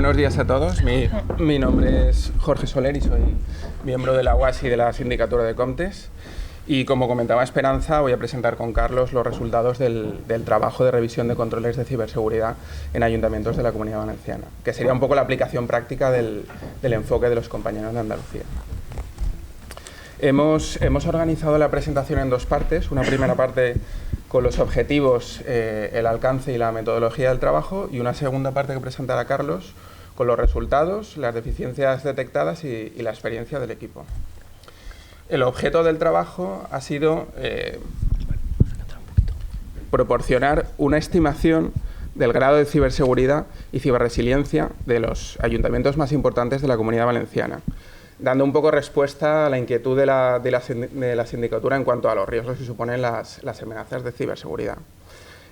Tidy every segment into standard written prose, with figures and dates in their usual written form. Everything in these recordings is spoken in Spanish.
Buenos días a todos. Mi nombre es Jorge Soler y soy miembro de la UAS y de la Sindicatura de Comptes. Y como comentaba Esperanza, voy a presentar con Carlos los resultados del trabajo de revisión de controles de ciberseguridad en ayuntamientos de la Comunidad Valenciana, que sería un poco la aplicación práctica del enfoque de los compañeros de Andalucía. Hemos organizado la presentación en dos partes. Una primera parte con los objetivos, el alcance y la metodología del trabajo, y una segunda parte que presentará Carlos con los resultados, las deficiencias detectadas y la experiencia del equipo. El objeto del trabajo ha sido proporcionar una estimación del grado de ciberseguridad y ciberresiliencia de los ayuntamientos más importantes de la Comunidad Valenciana, dando un poco respuesta a la inquietud de la sindicatura en cuanto a los riesgos que suponen las amenazas de ciberseguridad.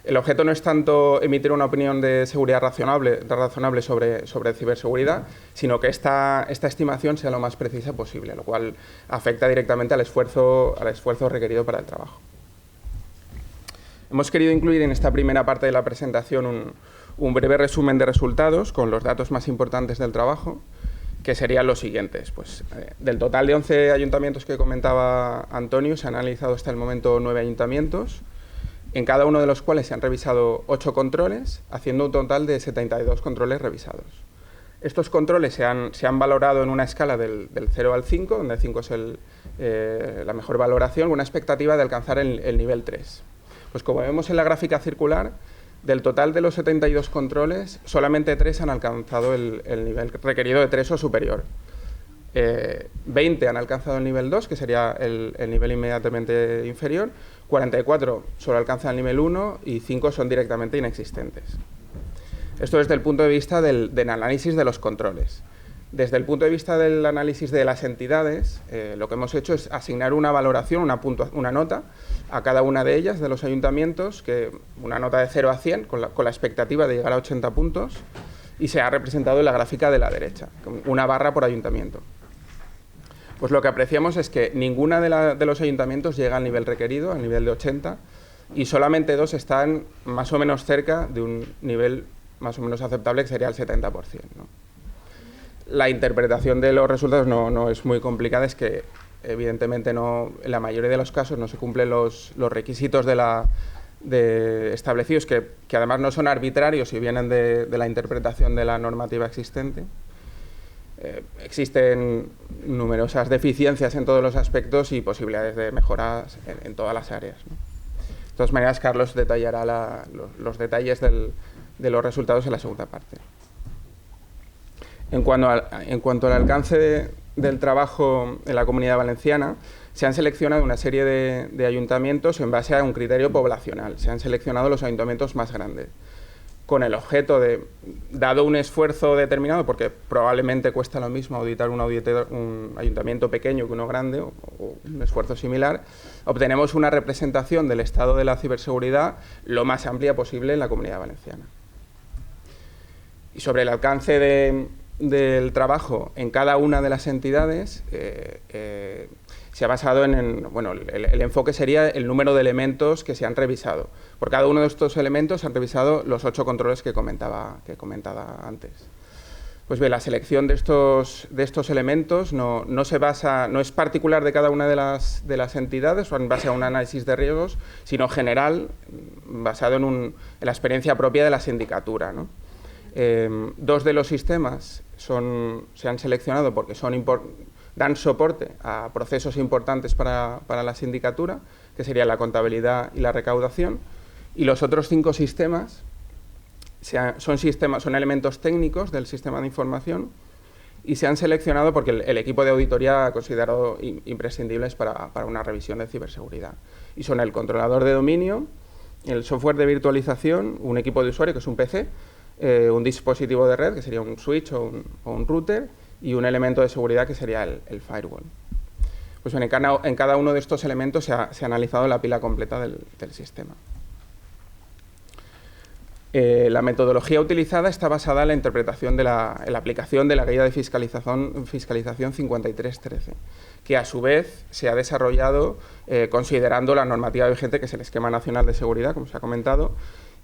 El objeto no es tanto emitir una opinión de seguridad razonable sobre ciberseguridad, sino que esta estimación sea lo más precisa posible, lo cual afecta directamente al esfuerzo requerido para el trabajo. Hemos querido incluir en esta primera parte de la presentación un breve resumen de resultados con los datos más importantes del trabajo, que serían los siguientes. Del total de 11 ayuntamientos que comentaba Antonio, se han analizado hasta el momento 9 ayuntamientos, en cada uno de los cuales se han revisado 8 controles, haciendo un total de 72 controles revisados. Estos controles se han valorado en una escala del 0 al 5, donde el 5 es la mejor valoración, con una expectativa de alcanzar el nivel 3. Pues como vemos en la gráfica circular, del total de los 72 controles, solamente 3 han alcanzado el nivel requerido de 3 o superior. 20 han alcanzado el nivel 2, que sería el nivel inmediatamente inferior, 44 solo alcanzan el nivel 1 y 5 son directamente inexistentes. Esto desde el punto de vista del análisis de los controles. Desde el punto de vista del análisis de las entidades, lo que hemos hecho es asignar una valoración, una nota, a cada una de ellas, de los ayuntamientos, una nota de 0 a 100, con la expectativa de llegar a 80 puntos, y se ha representado en la gráfica de la derecha, con una barra por ayuntamiento. Pues lo que apreciamos es que ninguna de los ayuntamientos llega al nivel requerido, al nivel de 80, y solamente 2 están más o menos cerca de un nivel más o menos aceptable, que sería el 70%, ¿no? La interpretación de los resultados no es muy complicada, es que evidentemente en la mayoría de los casos no se cumplen los requisitos establecidos, que además no son arbitrarios y vienen de la interpretación de la normativa existente. Existen numerosas deficiencias en todos los aspectos y posibilidades de mejoras en todas las áreas, ¿no? De todas maneras, Carlos detallará los detalles de los resultados en la segunda parte. En cuanto al alcance del trabajo en la Comunidad Valenciana, se han seleccionado una serie de ayuntamientos en base a un criterio poblacional. Se han seleccionado los ayuntamientos más grandes, con el objeto de, dado un esfuerzo determinado, porque probablemente cuesta lo mismo auditar un ayuntamiento pequeño que uno grande, o un esfuerzo similar, obtenemos una representación del estado de la ciberseguridad lo más amplia posible en la Comunidad Valenciana. Y sobre el alcance del trabajo en cada una de las entidades, se ha basado en el enfoque sería el número de elementos que se han revisado. Por cada uno de estos elementos se han revisado los 8 controles que comentaba antes. Pues bien, la selección de estos elementos no es particular de cada una de las entidades o en base a un análisis de riesgos, sino general, basado en la experiencia propia de la sindicatura, ¿no? 2 de los sistemas se han seleccionado porque dan soporte a procesos importantes para la sindicatura, que serían la contabilidad y la recaudación, y los otros 5 sistemas son elementos técnicos del sistema de información y se han seleccionado porque el equipo de auditoría ha considerado imprescindibles para una revisión de ciberseguridad. Y son el controlador de dominio, el software de virtualización, un equipo de usuario, que es un PC, un dispositivo de red, que sería un switch o un router, y un elemento de seguridad, que sería el firewall. Pues bien, en cada uno de estos elementos se ha analizado la pila completa del sistema. La metodología utilizada está basada en la interpretación en la aplicación de la guía de fiscalización 5313, que a su vez se ha desarrollado considerando la normativa vigente, que es el Esquema Nacional de Seguridad, como se ha comentado,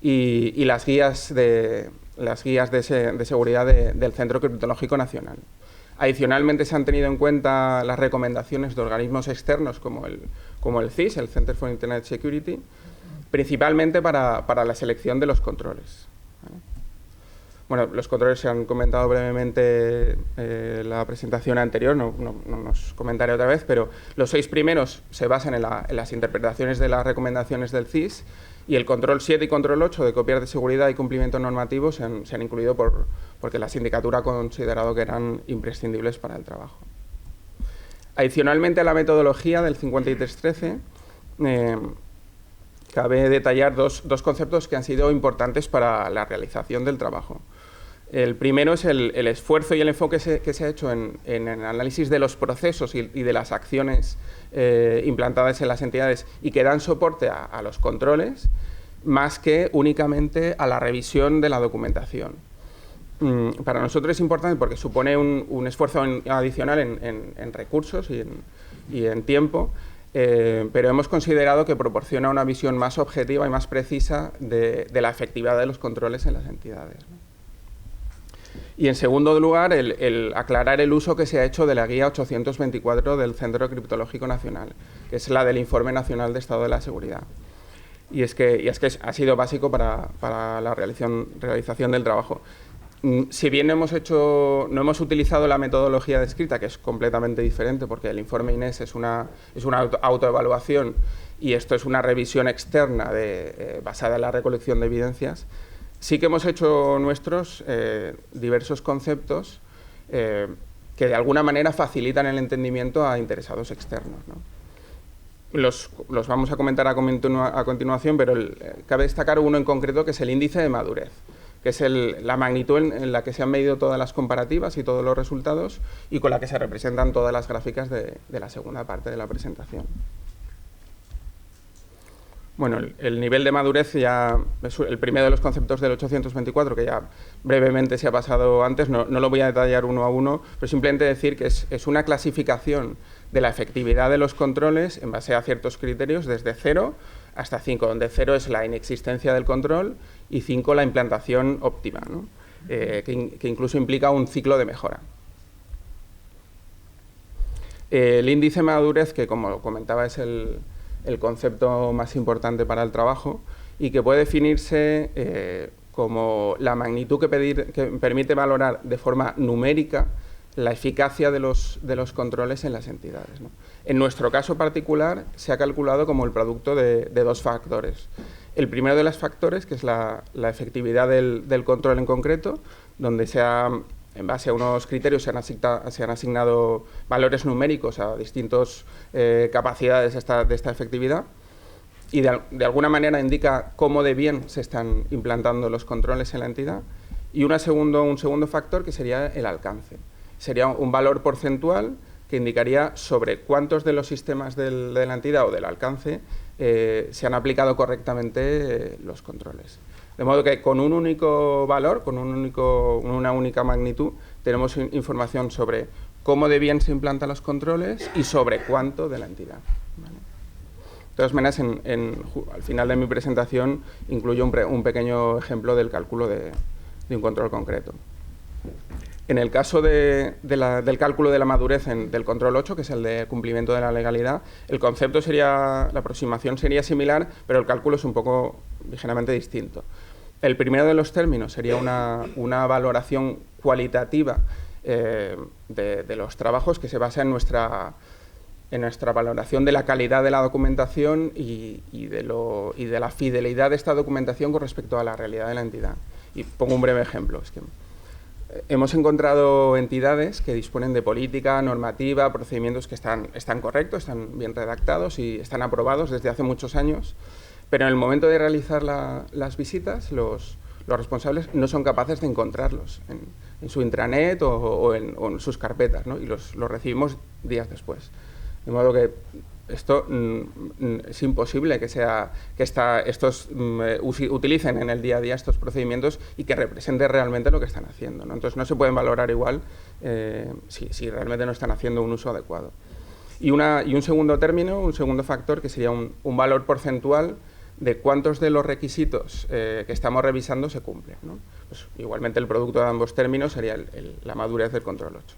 y las guías de las guías de seguridad del Centro Criptológico Nacional. Adicionalmente, se han tenido en cuenta las recomendaciones de organismos externos como el CIS, el Center for Internet Security, principalmente para la selección de los controles. Bueno, los controles se han comentado brevemente en la presentación anterior, no nos comentaré otra vez, pero los 6 primeros se basan en las interpretaciones de las recomendaciones del CIS, y el control 7 y control 8 de copias de seguridad y cumplimiento normativo se han incluido porque la sindicatura ha considerado que eran imprescindibles para el trabajo. Adicionalmente a la metodología del 5313, cabe detallar dos conceptos que han sido importantes para la realización del trabajo. El primero es el esfuerzo y el enfoque que se ha hecho en el análisis de los procesos y de las acciones implantadas en las entidades y que dan soporte a los controles, más que únicamente a la revisión de la documentación. Para nosotros es importante porque supone un esfuerzo adicional en recursos y en tiempo, pero hemos considerado que proporciona una visión más objetiva y más precisa de la efectividad de los controles en las entidades, ¿no? Y en segundo lugar, el aclarar el uso que se ha hecho de la guía 824 del Centro Criptológico Nacional, que es la del Informe Nacional de Estado de la Seguridad. Y es que ha sido básico para la realización del trabajo. Si bien no hemos utilizado la metodología descrita, que es completamente diferente, porque el informe INES es una autoevaluación y esto es una revisión externa basada en la recolección de evidencias, sí que hemos hecho nuestros diversos conceptos que de alguna manera facilitan el entendimiento a interesados externos, ¿no? Los vamos a comentar a continuación, pero cabe destacar uno en concreto, que es el índice de madurez, que es la magnitud en la que se han medido todas las comparativas y todos los resultados y con la que se representan todas las gráficas de la segunda parte de la presentación. Bueno, el nivel de madurez ya es el primero de los conceptos del 824, que ya brevemente se ha pasado antes, no lo voy a detallar uno a uno, pero simplemente decir que es una clasificación de la efectividad de los controles en base a ciertos criterios desde 0 hasta 5, donde 0 es la inexistencia del control y 5 la implantación óptima, ¿no? Que incluso implica un ciclo de mejora. El índice de madurez, que como comentaba es el concepto más importante para el trabajo y que puede definirse como la magnitud que permite valorar de forma numérica la eficacia de los controles en las entidades, ¿no? En nuestro caso particular se ha calculado como el producto de 2 factores. El primero de los factores, que es la efectividad del control en concreto, donde en base a unos criterios se han asignado valores numéricos a distintas capacidades de esta efectividad y de alguna manera indica cómo de bien se están implantando los controles en la entidad. Y un segundo factor, que sería el alcance. Sería un valor porcentual que indicaría sobre cuántos de los sistemas de la entidad o del alcance se han aplicado correctamente los controles. De modo que con un único valor, una única magnitud, tenemos información sobre cómo de bien se implantan los controles y sobre cuánto de la entidad, ¿vale? De todas maneras, al final de mi presentación incluyo un pequeño ejemplo del cálculo de un control concreto. En el caso del cálculo de la madurez del control 8, que es el de cumplimiento de la legalidad, el concepto la aproximación sería similar, pero el cálculo es un poco ligeramente distinto. El primero de los términos sería una valoración cualitativa de los trabajos que se basa en nuestra valoración de la calidad de la documentación y de la fidelidad de esta documentación con respecto a la realidad de la entidad. Y pongo un breve ejemplo. Es que hemos encontrado entidades que disponen de política, normativa, procedimientos que están correctos, están bien redactados y están aprobados desde hace muchos años, pero en el momento de realizar las visitas, los responsables no son capaces de encontrarlos en su intranet o en sus carpetas, ¿no? Y los recibimos días después. De modo que esto es imposible que estos utilicen en el día a día estos procedimientos y que represente realmente lo que están haciendo, ¿no? Entonces no se pueden valorar igual si realmente no están haciendo un uso adecuado. Y un segundo término, un segundo factor, que sería un valor porcentual de cuántos de los requisitos que estamos revisando se cumplen, ¿no? Pues, igualmente el producto de ambos términos sería la madurez del control 8.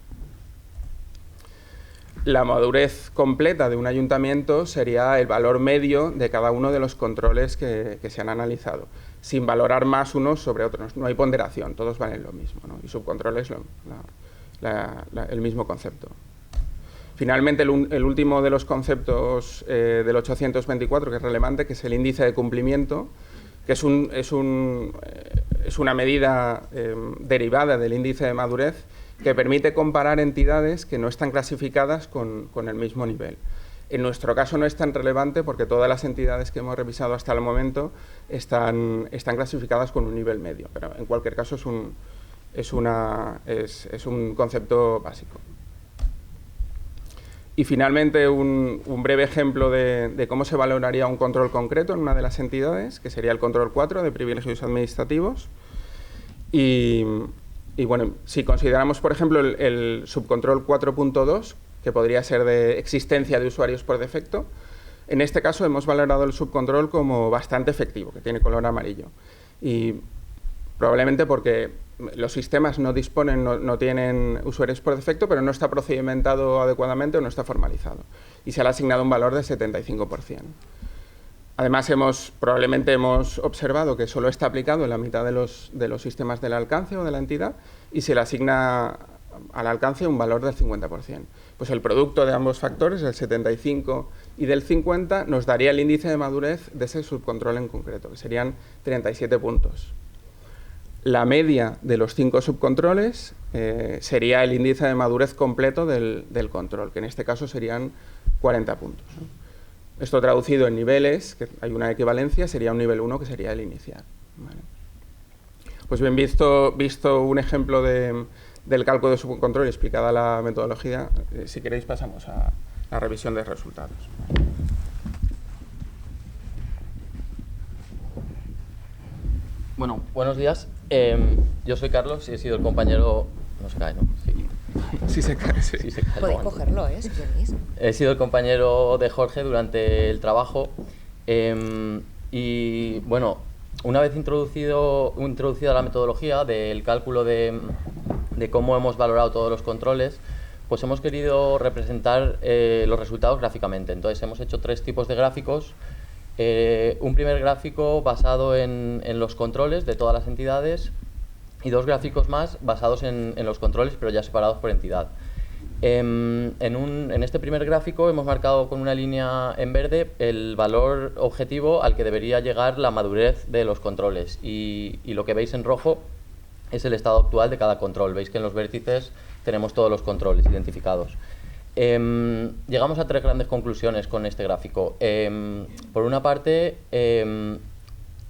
La madurez completa de un ayuntamiento sería el valor medio de cada uno de los controles que se han analizado, sin valorar más unos sobre otros. No hay ponderación, todos valen lo mismo, ¿no? Y subcontrol es el mismo concepto. Finalmente, el último de los conceptos del 824, que es relevante, que es el índice de cumplimiento, que es una medida derivada del índice de madurez, que permite comparar entidades que no están clasificadas con el mismo nivel. En nuestro caso no es tan relevante porque todas las entidades que hemos revisado hasta el momento están clasificadas con un nivel medio, pero en cualquier caso es un concepto básico. Y finalmente un breve ejemplo de cómo se valoraría un control concreto en una de las entidades, que sería el control 4 de privilegios administrativos. Y bueno, si consideramos, por ejemplo, el subcontrol 4.2, que podría ser de existencia de usuarios por defecto, en este caso hemos valorado el subcontrol como bastante efectivo, que tiene color amarillo. Y probablemente porque los sistemas no disponen, no tienen usuarios por defecto, pero no está procedimentado adecuadamente o no está formalizado. Y se le ha asignado un valor de 75%. Además, probablemente hemos observado que solo está aplicado en la mitad de los sistemas del alcance o de la entidad y se le asigna al alcance un valor del 50%. Pues el producto de ambos factores, el 75 y del 50, nos daría el índice de madurez de ese subcontrol en concreto, que serían 37 puntos. La media de los 5 subcontroles sería el índice de madurez completo del control, que en este caso serían 40 puntos, ¿no? Esto traducido en niveles, que hay una equivalencia, sería un nivel 1 que sería el inicial, ¿vale? Pues bien, visto un ejemplo del cálculo de subcontrol y explicada la metodología, si queréis pasamos a la revisión de resultados. Bueno, buenos días. Yo soy Carlos y he sido el compañero... No se cae, ¿no? Sí. Sí se cae, sí. Sí se cae. Podéis cogerlo, si queréis. He sido el compañero de Jorge durante el trabajo y, bueno, una vez introducida la metodología del cálculo de cómo hemos valorado todos los controles, pues hemos querido representar los resultados gráficamente. Entonces, hemos hecho 3 tipos de gráficos. Un primer gráfico basado en los controles de todas las entidades y 2 gráficos más basados en los controles, pero ya separados por entidad. En este primer gráfico hemos marcado con una línea en verde el valor objetivo al que debería llegar la madurez de los controles y lo que veis en rojo es el estado actual de cada control. Veis que en los vértices tenemos todos los controles identificados. Llegamos a 3 grandes conclusiones con este gráfico. Por una parte,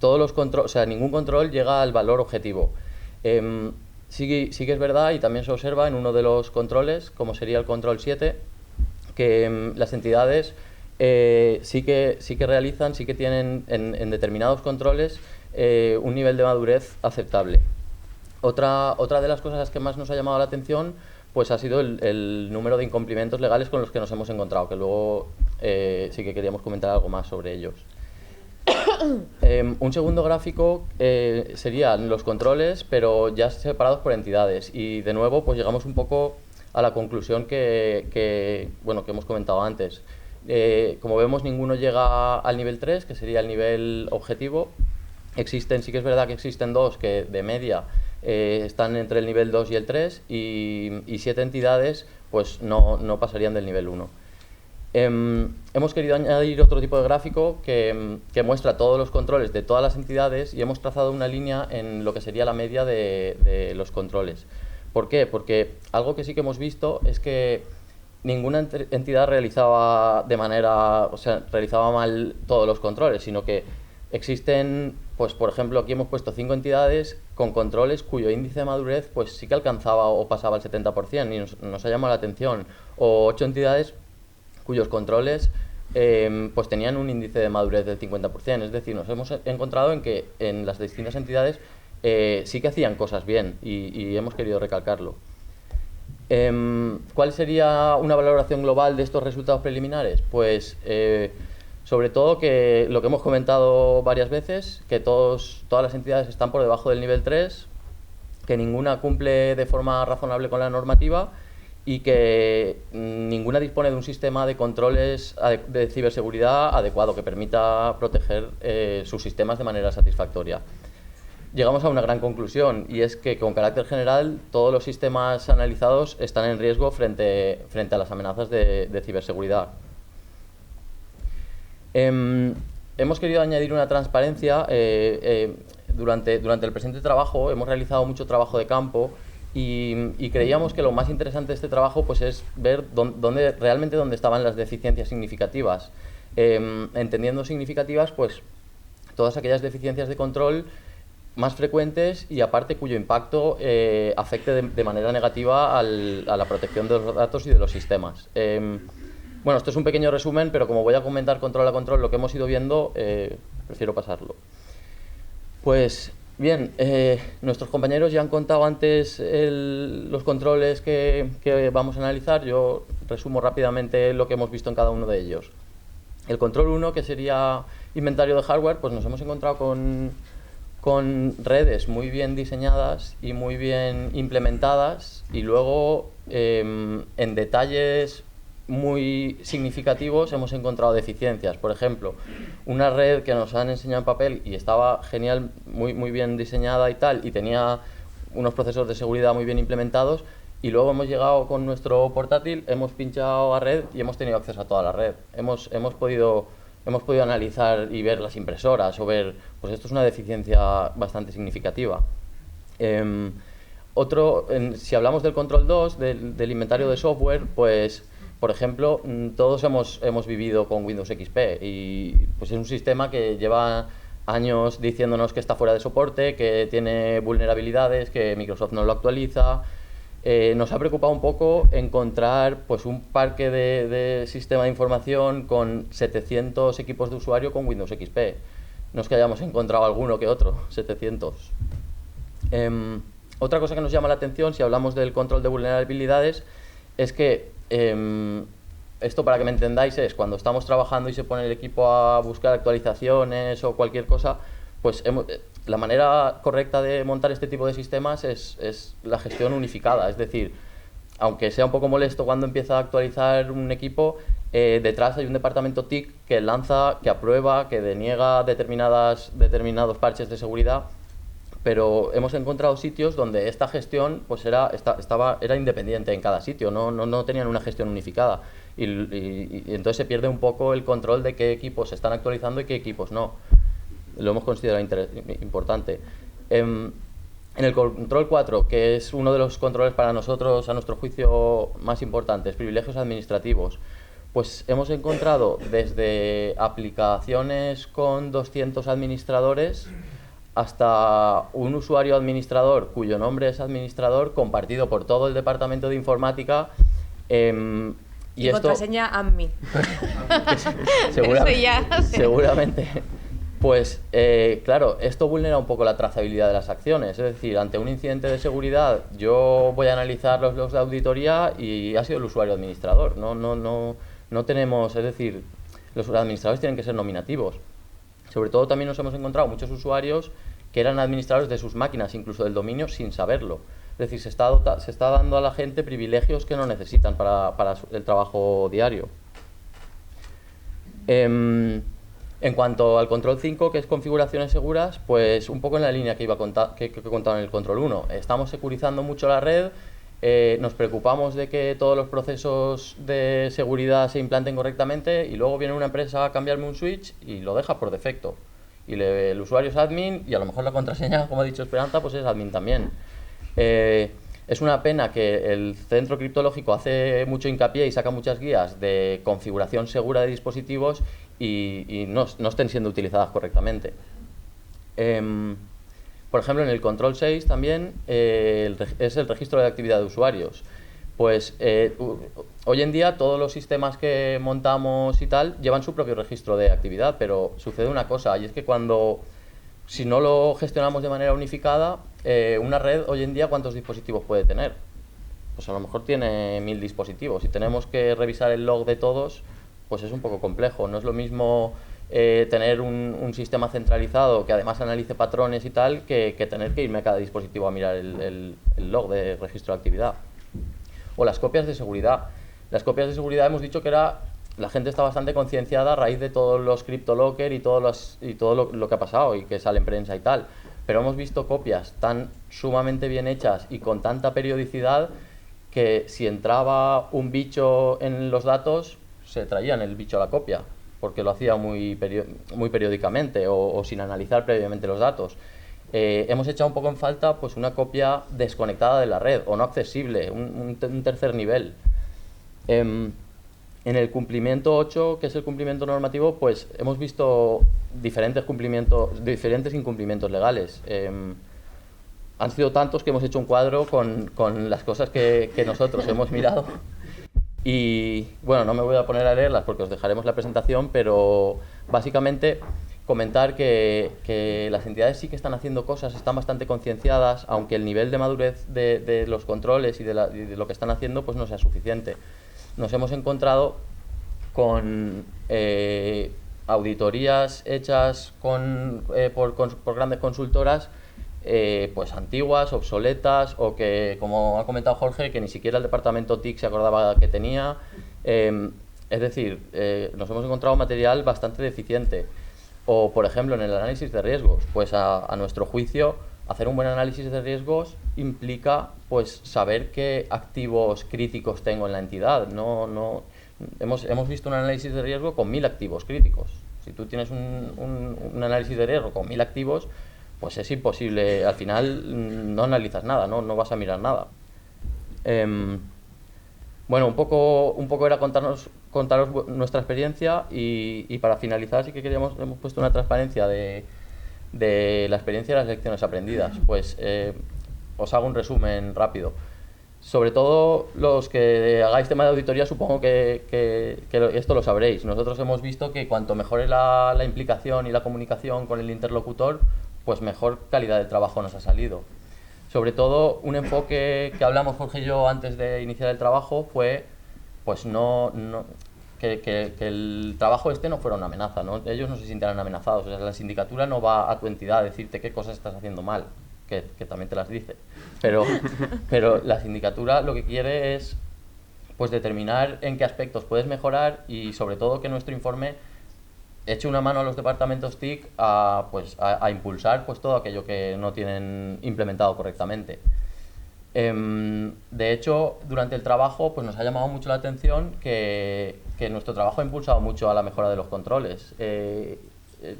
todos los controles, o sea, ningún control llega al valor objetivo. Sí que es verdad, y también se observa en uno de los controles, como sería el control 7, que las entidades sí que tienen en determinados controles un nivel de madurez aceptable. Otra de las cosas que más nos ha llamado la atención pues ha sido el número de incumplimientos legales con los que nos hemos encontrado, que luego sí que queríamos comentar algo más sobre ellos. Un segundo gráfico serían los controles, pero ya separados por entidades. Y de nuevo, pues llegamos un poco a la conclusión que hemos comentado antes. Como vemos, ninguno llega al nivel 3, que sería el nivel objetivo. Sí que es verdad que existen 2 que de media están entre el nivel 2 y el 3, y 7 entidades pues no pasarían del nivel 1. Hemos querido añadir otro tipo de gráfico que muestra todos los controles de todas las entidades y hemos trazado una línea en lo que sería la media de los controles. ¿Por qué? Porque algo que sí que hemos visto es que ninguna entidad realizaba mal todos los controles, sino que existen, pues por ejemplo, aquí hemos puesto 5 entidades con controles cuyo índice de madurez pues sí que alcanzaba o pasaba el 70% y nos ha llamado la atención, o 8 entidades cuyos controles pues tenían un índice de madurez del 50%. Es decir, nos hemos encontrado en que en las distintas entidades sí que hacían cosas bien y hemos querido recalcarlo. ¿Cuál sería una valoración global de estos resultados preliminares? Pues Sobre todo que lo que hemos comentado varias veces, que todas las entidades están por debajo del nivel 3, que ninguna cumple de forma razonable con la normativa y que ninguna dispone de un sistema de controles de ciberseguridad adecuado que permita proteger sus sistemas de manera satisfactoria. Llegamos a una gran conclusión, y es que con carácter general todos los sistemas analizados están en riesgo frente a las amenazas de ciberseguridad. Hemos querido añadir una transparencia. Durante el presente trabajo hemos realizado mucho trabajo de campo y creíamos que lo más interesante de este trabajo pues, es ver realmente dónde estaban las deficiencias significativas. Entendiendo significativas, pues todas aquellas deficiencias de control más frecuentes y aparte cuyo impacto afecte de manera negativa a la protección de los datos y de los sistemas. Bueno, esto es un pequeño resumen, pero como voy a comentar control a control lo que hemos ido viendo, prefiero pasarlo. Pues bien, nuestros compañeros ya han contado antes los controles que vamos a analizar. Yo resumo rápidamente lo que hemos visto en cada uno de ellos. El control 1, que sería inventario de hardware, pues nos hemos encontrado con redes muy bien diseñadas y muy bien implementadas, y luego en detalles muy significativos hemos encontrado deficiencias. Por ejemplo, una red que nos han enseñado en papel y estaba genial, muy bien diseñada y tal, y tenía unos procesos de seguridad muy bien implementados, y luego hemos llegado con nuestro portátil, hemos pinchado a red y hemos tenido acceso a toda la red. Hemos podido analizar y ver las impresoras o ver, pues esto es una deficiencia bastante significativa. Si hablamos del control 2, del inventario de software, pues por ejemplo, todos hemos vivido con Windows XP y pues es un sistema que lleva años diciéndonos que está fuera de soporte, que tiene vulnerabilidades, que Microsoft no lo actualiza. Nos ha preocupado un poco encontrar pues, un parque de sistema de información con 700 equipos de usuario con Windows XP. No es que hayamos encontrado alguno que otro, 700. Otra cosa que nos llama la atención si hablamos del control de vulnerabilidades es que esto, para que me entendáis, es cuando estamos trabajando y se pone el equipo a buscar actualizaciones o cualquier cosa, pues la manera correcta de montar este tipo de sistemas es la gestión unificada. Es decir, aunque sea un poco molesto cuando empieza a actualizar un equipo, detrás hay un departamento TIC que lanza, que aprueba, que deniega determinados parches de seguridad. Pero hemos encontrado sitios donde esta gestión pues era independiente en cada sitio, no tenían una gestión unificada. Y entonces se pierde un poco el control de qué equipos se están actualizando y qué equipos no. Lo hemos considerado importante. En el control 4, que es uno de los controles para nosotros, a nuestro juicio, más importantes, privilegios administrativos, pues hemos encontrado desde aplicaciones con 200 administradores hasta un usuario administrador cuyo nombre es administrador compartido por todo el departamento de informática. Y contraseña admin. Seguramente. Pues claro, esto vulnera un poco la trazabilidad de las acciones. Es decir, ante un incidente de seguridad yo voy a analizar los logs de auditoría y ha sido el usuario administrador. No tenemos, es decir, los administradores tienen que ser nominativos. Sobre todo también nos hemos encontrado muchos usuarios que eran administradores de sus máquinas, incluso del dominio, sin saberlo. Es decir, se está dando a la gente privilegios que no necesitan para el trabajo diario. En cuanto al control 5, que es configuraciones seguras, pues un poco en la línea que he contado en el control 1. Estamos securizando mucho la red, nos preocupamos de que todos los procesos de seguridad se implanten correctamente y luego viene una empresa a cambiarme un switch y lo deja por defecto. Y el usuario es admin y a lo mejor la contraseña, como ha dicho Esperanza, pues es admin también. Es una pena que el centro criptológico hace mucho hincapié y saca muchas guías de configuración segura de dispositivos y no estén siendo utilizadas correctamente. Por ejemplo, en el control 6 también es el registro de actividad de usuarios. Pues hoy en día todos los sistemas que montamos y tal llevan su propio registro de actividad, pero sucede una cosa, y es que si no lo gestionamos de manera unificada, una red hoy en día, ¿cuántos dispositivos puede tener? Pues a lo mejor tiene 1000 dispositivos y tenemos que revisar el log de todos, pues es un poco complejo. No es lo mismo tener un sistema centralizado que además analice patrones y tal, que tener que irme a cada dispositivo a mirar el log de registro de actividad. O las copias de seguridad. Las copias de seguridad hemos dicho que la gente está bastante concienciada a raíz de todos los CryptoLocker y todo lo que ha pasado y que sale en prensa y tal. Pero hemos visto copias tan sumamente bien hechas y con tanta periodicidad que si entraba un bicho en los datos, se traían el bicho a la copia, porque lo hacía muy periódicamente o sin analizar previamente los datos. Hemos echado un poco en falta pues una copia desconectada de la red o no accesible, un tercer nivel. En el cumplimiento 8, que es el cumplimiento normativo, pues hemos visto diferentes incumplimientos legales. Han sido tantos que hemos hecho un cuadro con las cosas que nosotros hemos mirado. Y bueno, no me voy a poner a leerlas porque os dejaremos la presentación, pero básicamente comentar que las entidades sí que están haciendo cosas, están bastante concienciadas, aunque el nivel de madurez de los controles y de lo que están haciendo pues no sea suficiente. Nos hemos encontrado con auditorías hechas por grandes consultoras pues antiguas, obsoletas, o que, como ha comentado Jorge, que ni siquiera el departamento TIC se acordaba que tenía. Es decir, nos hemos encontrado material bastante deficiente. O, por ejemplo, en el análisis de riesgos, pues a nuestro juicio, hacer un buen análisis de riesgos implica pues saber qué activos críticos tengo en la entidad. Hemos visto un análisis de riesgo con 1000 activos críticos. Si tú tienes un análisis de riesgo con 1000 activos, pues es imposible, al final no analizas nada, no vas a mirar nada. Bueno, un poco era contaros nuestra experiencia y para finalizar sí que hemos puesto una transparencia de la experiencia y las lecciones aprendidas. Pues os hago un resumen rápido. Sobre todo los que hagáis tema de auditoría, supongo que esto lo sabréis. Nosotros hemos visto que cuanto mejor es la implicación y la comunicación con el interlocutor, pues mejor calidad de trabajo nos ha salido. Sobre todo, un enfoque que hablamos Jorge y yo antes de iniciar el trabajo fue pues que el trabajo no fuera una amenaza, ¿no? Ellos no se sintieran amenazados. O sea, la sindicatura no va a tu entidad a decirte qué cosas estás haciendo mal, que también te las dice. Pero la sindicatura lo que quiere es pues determinar en qué aspectos puedes mejorar y sobre todo que nuestro informe eche una mano a los departamentos TIC a impulsar pues todo aquello que no tienen implementado correctamente. De hecho, durante el trabajo pues nos ha llamado mucho la atención que nuestro trabajo ha impulsado mucho a la mejora de los controles.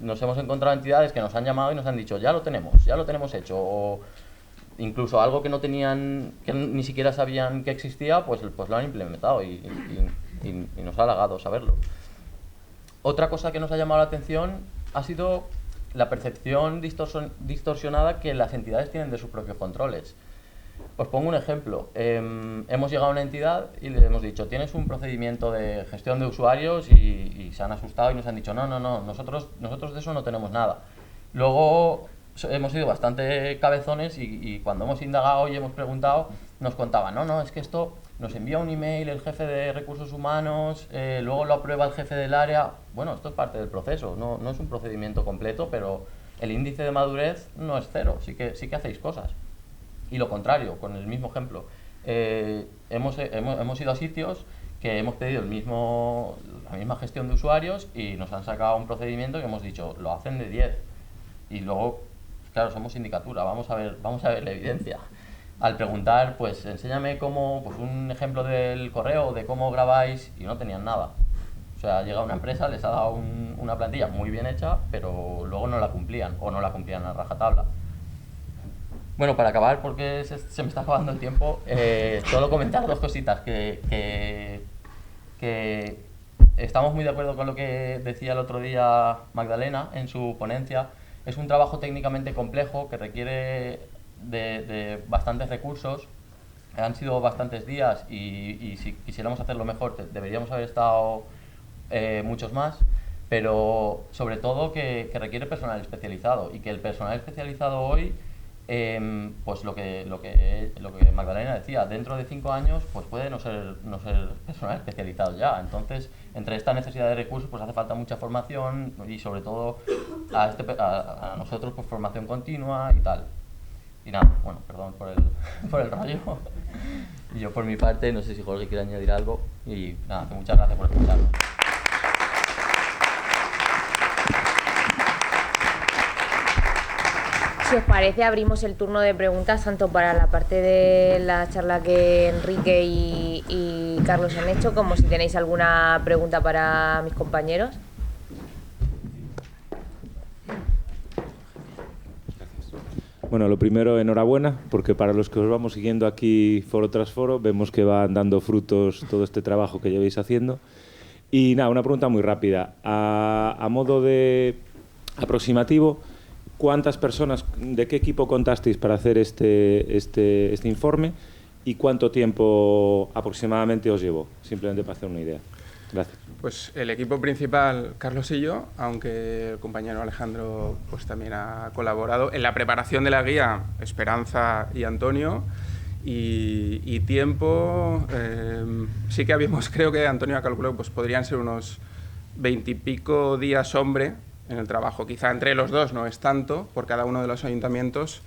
Nos hemos encontrado entidades que nos han llamado y nos han dicho ya lo tenemos hecho, o incluso algo que no tenían, que ni siquiera sabían que existía, pues lo han implementado y nos ha halagado saberlo. Otra cosa que nos ha llamado la atención ha sido la percepción distorsionada que las entidades tienen de sus propios controles. Os pongo un ejemplo. Hemos llegado a una entidad y le hemos dicho, tienes un procedimiento de gestión de usuarios y se han asustado y nos han dicho, no, nosotros de eso no tenemos nada. Luego hemos sido bastante cabezones y cuando hemos indagado y hemos preguntado, nos contaban, no, es que esto nos envía un email el jefe de recursos humanos, luego lo aprueba el jefe del área. Bueno, esto es parte del proceso, no es un procedimiento completo, pero el índice de madurez no es cero, sí que hacéis cosas. Y lo contrario, con el mismo ejemplo. Hemos ido a sitios que hemos pedido la misma gestión de usuarios y nos han sacado un procedimiento que hemos dicho, lo hacen de 10. Y luego, claro, somos sindicatura, vamos a ver la evidencia. Al preguntar, pues enséñame pues un ejemplo del correo, de cómo grabáis, y no tenían nada. O sea, llega una empresa, les ha dado una plantilla muy bien hecha, pero luego no la cumplían, o no la cumplían a rajatabla. Bueno, para acabar, porque se me está acabando el tiempo, solo comentar dos cositas, que estamos muy de acuerdo con lo que decía el otro día Magdalena en su ponencia. Es un trabajo técnicamente complejo que requiere de bastantes recursos. Han sido bastantes días y si quisiéramos hacerlo mejor deberíamos haber estado muchos más, pero sobre todo que requiere personal especializado y que el personal especializado hoy pues lo que Magdalena decía, dentro de 5 años pues puede no ser personal especializado ya. Entonces, entre esta necesidad de recursos, pues hace falta mucha formación y sobre todo a nosotros pues formación continua y tal. Y nada, bueno, perdón por el rollo. Y yo por mi parte, no sé si Jorge quiere añadir algo. Y nada, muchas gracias por escucharnos. Si os parece, abrimos el turno de preguntas tanto para la parte de la charla que Enrique y Carlos han hecho, como si tenéis alguna pregunta para mis compañeros. Bueno, lo primero, enhorabuena, porque para los que os vamos siguiendo aquí foro tras foro, vemos que van dando frutos todo este trabajo que llevéis haciendo. Y nada, una pregunta muy rápida. A modo de aproximativo, ¿cuántas personas, de qué equipo contasteis para hacer este informe y cuánto tiempo aproximadamente os llevó? Simplemente para hacer una idea. Gracias. Pues el equipo principal, Carlos y yo, aunque el compañero Alejandro pues también ha colaborado. En la preparación de la guía, Esperanza y Antonio. Y tiempo, sí que habíamos, creo que Antonio ha calculado, pues podrían ser unos 20 y pico días hombre en el trabajo. Quizá entre los dos no es tanto, por cada uno de los ayuntamientos,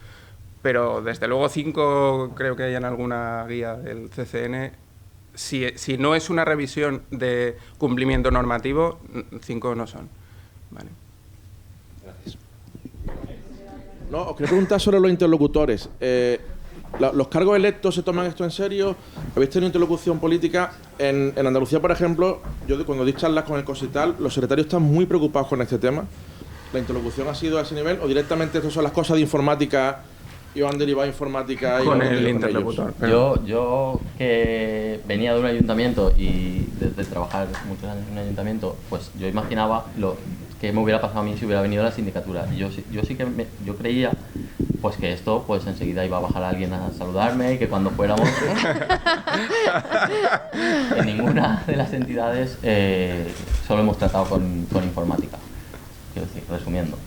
pero desde luego 5 creo que hay en alguna guía del CCN. Si no es una revisión de cumplimiento normativo, 5 no son. Vale. Gracias. No, os quería preguntar sobre los interlocutores. ¿Los cargos electos se toman esto en serio? ¿Habéis tenido interlocución política? En Andalucía, por ejemplo, yo cuando di charlas con el COSITAL, los secretarios están muy preocupados con este tema. ¿La interlocución ha sido a ese nivel o directamente estas son las cosas de informática y han derivado informática? Con el interlocutor. Yo que venía de un ayuntamiento y desde trabajar muchos años en un ayuntamiento, pues yo imaginaba lo que me hubiera pasado a mí si hubiera venido a la sindicatura. Y yo sí que yo creía pues que esto pues enseguida iba a bajar alguien a saludarme y que cuando fuéramos en ninguna de las entidades solo hemos tratado con informática, quiero decir, resumiendo.